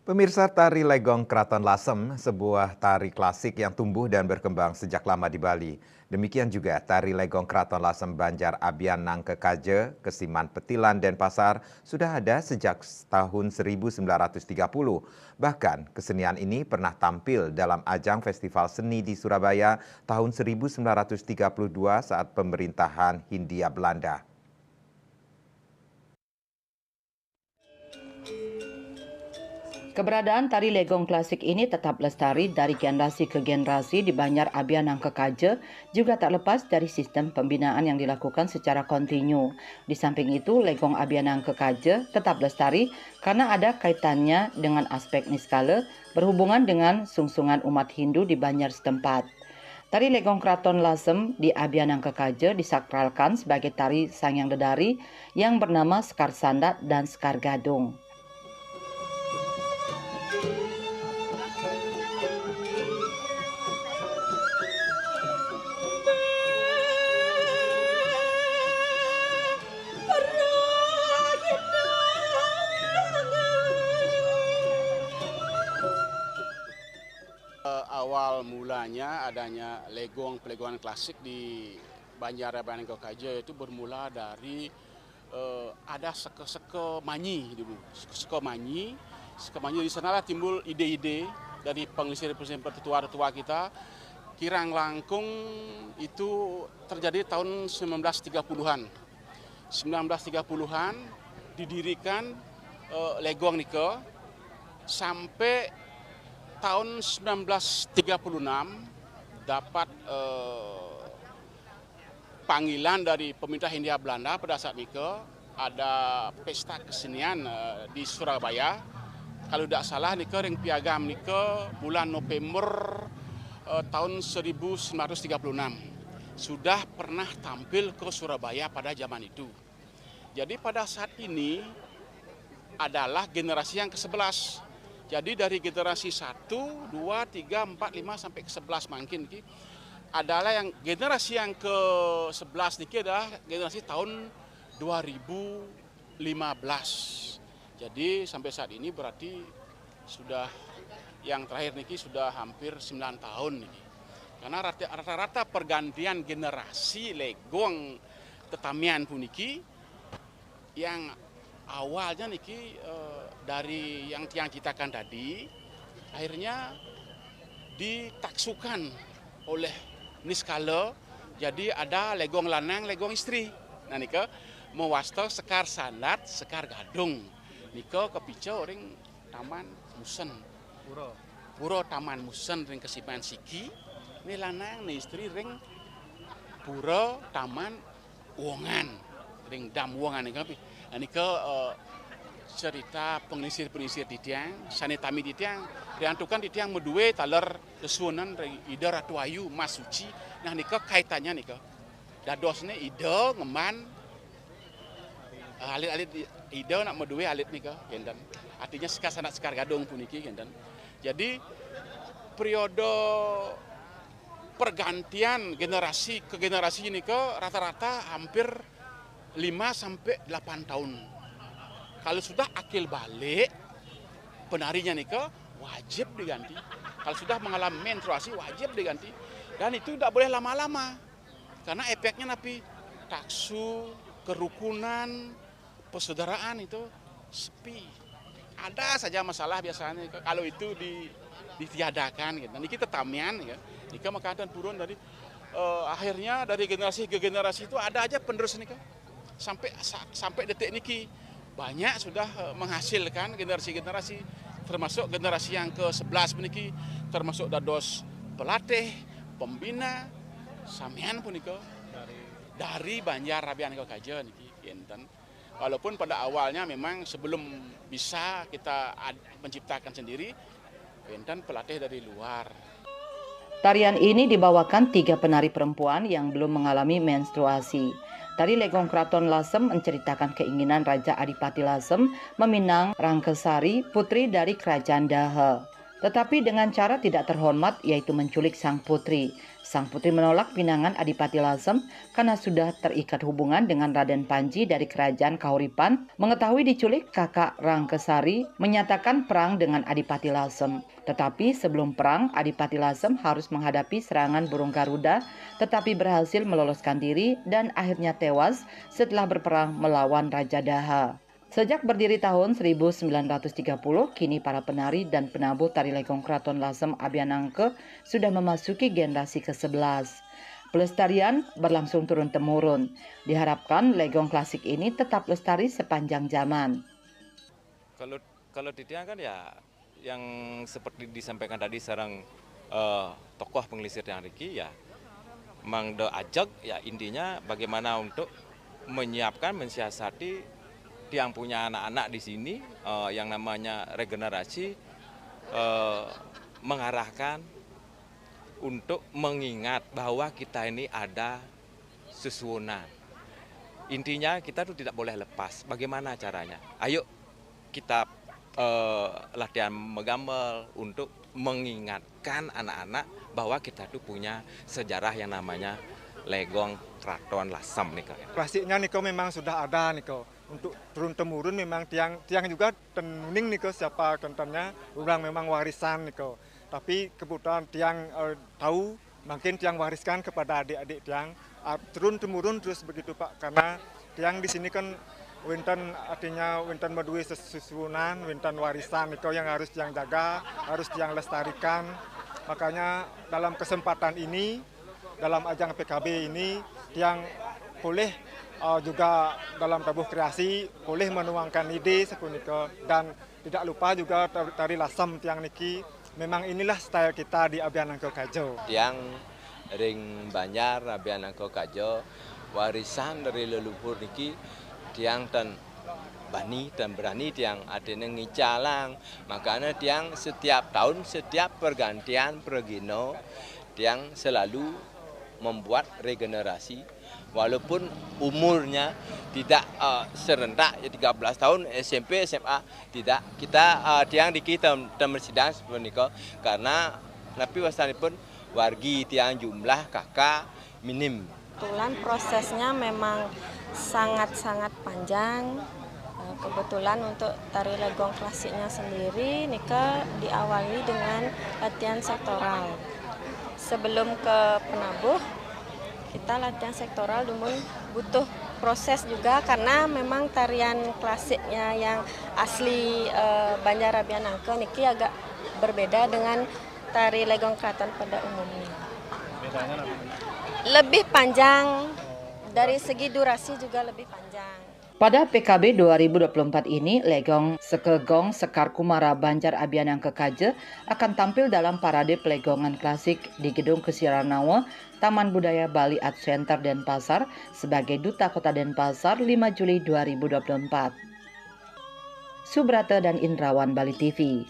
Pemirsa, tari Legong Keraton Lasem, sebuah tari klasik yang tumbuh dan berkembang sejak lama di Bali. Demikian juga tari Legong Keraton Lasem Banjar Abian Nangkekaje, Kesiman Petilan, Denpasar sudah ada sejak tahun 1930. Bahkan kesenian ini pernah tampil dalam ajang Festival Seni di Surabaya tahun 1932 saat pemerintahan Hindia Belanda. Keberadaan tari legong klasik ini tetap lestari dari generasi ke generasi di Banjar Abian Nangkekaje juga tak lepas dari sistem pembinaan yang dilakukan secara kontinu. Di samping itu, legong Abian Nangkekaje tetap lestari karena ada kaitannya dengan aspek niskala berhubungan dengan sungsungan umat Hindu di Banjar setempat. Tari Legong Keraton Lasem di Abian Nangkekaje disakralkan sebagai tari Sangyang Dedari yang bernama Sekar Sandat dan Sekar Gadung. Awal mulanya adanya pelegongan klasik di Banjar-Abian Nangkekaje itu bermula dari ada seke-seke manyi dulu. Seke manyi di sanalah timbul ide-ide dari pengelisir-pengelisir tetua kita. Kirang langkung itu terjadi tahun 1930-an. 1930-an didirikan legong nike sampai tahun 1936 dapat panggilan dari pemerintah Hindia Belanda pada saat itu ada pesta kesenian di Surabaya. Kalau tidak salah nike ring piagam nike bulan November tahun 1936 sudah pernah tampil ke Surabaya pada zaman itu. Jadi pada saat ini adalah generasi yang ke-11. Jadi dari generasi 1, 2, 3, 4, 5 sampai ke 11 makin adalah yang generasi yang ke-11 niki adalah generasi tahun 2015. Jadi sampai saat ini berarti sudah yang terakhir niki sudah hampir 9 tahun niki. Karena rata-rata pergantian generasi legong tetamian puniki yang awalnya niki dari yang tiang citakan tadi akhirnya ditaksukan oleh niskala jadi ada legong lanang legong istri. Nah nika mewasta Sekar Sandat Sekar Gadung nika kepica ring Taman Musen pura Taman Musen ring Kesiman Siki ini lanang ni istri ring pura Taman Wongan ring Dam Wongan nika cerita pengisir-pengisir di tiang, sanitami di tiang, diantukan di tiang medue taler lesuanan ida Ratu Ayu Mas Suci. Nah nika kaitannya nika. Dadosne ida ngeman alit-alit ida nak medue alit nika genten. Artinya Sekar Sandat Sekar Gadung puniki genten. Jadi periode pergantian generasi ke generasi nika rata-rata hampir 5 sampai 8 tahun. Kalau sudah akil balik, penarinya nika wajib diganti. Kalau sudah mengalami menstruasi wajib diganti. Dan itu tidak boleh lama-lama. Karena efeknya napi taksu, kerukunan, persaudaraan itu sepi. Ada saja masalah biasanya kalau itu ditiadakan gitu. Niki tetamian ya. Nika makatan turun dari akhirnya dari generasi ke generasi itu ada aja penerus nika. Sampai detik niki banyak sudah menghasilkan generasi-generasi termasuk generasi yang ke-11 meniki termasuk dados pelatih, pembina, samian punika dari Banjar Abian Nangkekaje niki enten. Walaupun pada awalnya memang sebelum bisa kita menciptakan sendiri enten pelatih dari luar. Tarian ini dibawakan 3 penari perempuan yang belum mengalami menstruasi. Tari Legong Keraton Lasem menceritakan keinginan Raja Adipati Lasem meminang Rangkesari, putri dari Kerajaan Daha. tetapi dengan cara tidak terhormat, yaitu menculik sang putri. Sang putri menolak pinangan Adipati Lasem karena sudah terikat hubungan dengan Raden Panji dari kerajaan Kahuripan. Mengetahui diculik, kakak Rangkesari menyatakan perang dengan Adipati Lasem. Tetapi sebelum perang, Adipati Lasem harus menghadapi serangan burung Garuda, tetapi berhasil meloloskan diri dan akhirnya tewas setelah berperang melawan Raja Daha. Sejak berdiri tahun 1930, kini para penari dan penabuh tari legong Keraton Lasem Abian Angke sudah memasuki generasi ke-11. Pelestarian berlangsung turun-temurun. Diharapkan legong klasik ini tetap lestari sepanjang zaman. Kalau di Tiang kan ya yang seperti disampaikan tadi seorang tokoh pengelisir Tiang Riki ya Mang Do Ajak ya intinya bagaimana untuk menyiapkan, mensiasati yang punya anak-anak di sini yang namanya regenerasi mengarahkan untuk mengingat bahwa kita ini ada susunan. Intinya kita tuh tidak boleh lepas. Bagaimana caranya? Ayo kita latihan megambel untuk mengingatkan anak-anak bahwa kita tuh punya sejarah yang namanya legong Keraton Lasem nih. Klasiknya niko memang sudah ada niko. Untuk turun-temurun memang tiang juga tenuning niko siapa kontennya, ulang memang warisan niko. Tapi kebetulan tiang tahu mungkin tiang wariskan kepada adik-adik tiang turun-temurun terus begitu Pak, karena tiang di sini kan winten artinya winten medui susunan, winten warisan niko yang harus tiang jaga, harus tiang lestarikan. Makanya dalam kesempatan ini, dalam ajang PKB ini tiang boleh juga dalam tabuh kreasi boleh menuangkan ide sepunika, dan tidak lupa juga tari Lasem tiang niki memang inilah style kita di Abian Angke Kajo. Tiang ring Banjar Abian Angke Kajo warisan dari leluhur niki tiang dan bani dan berani tiang adene ngicalang, makanya tiang setiap tahun setiap pergantian pergino tiang selalu membuat regenerasi. Walaupun umurnya tidak serentak 13 tahun SMP SMA tidak, kita tiang diki termersidang seperti itu karena tapi wasanipun wargi tiang jumlah kakak minim. Kebetulan prosesnya memang sangat-sangat panjang. Kebetulan untuk tari legong klasiknya sendiri Nika diawali dengan latihan sektoral. Sebelum ke penabuh kita latihan sektoral namun butuh proses juga karena memang tarian klasiknya yang asli Banjar Abian Angke niki agak berbeda dengan tari legong keraton pada umumnya. Bedanya apa? Lebih panjang, dari segi durasi juga lebih panjang. Pada PKB 2024 ini, legong Sekegong Sekar Kumara Banjar Abian Angke Kaje akan tampil dalam parade pelegongan klasik di Gedung Kesiranawa, Taman Budaya Bali Art Center Denpasar sebagai Duta Kota Denpasar 5 Juli 2024. Subrata dan Indrawan, Bali TV.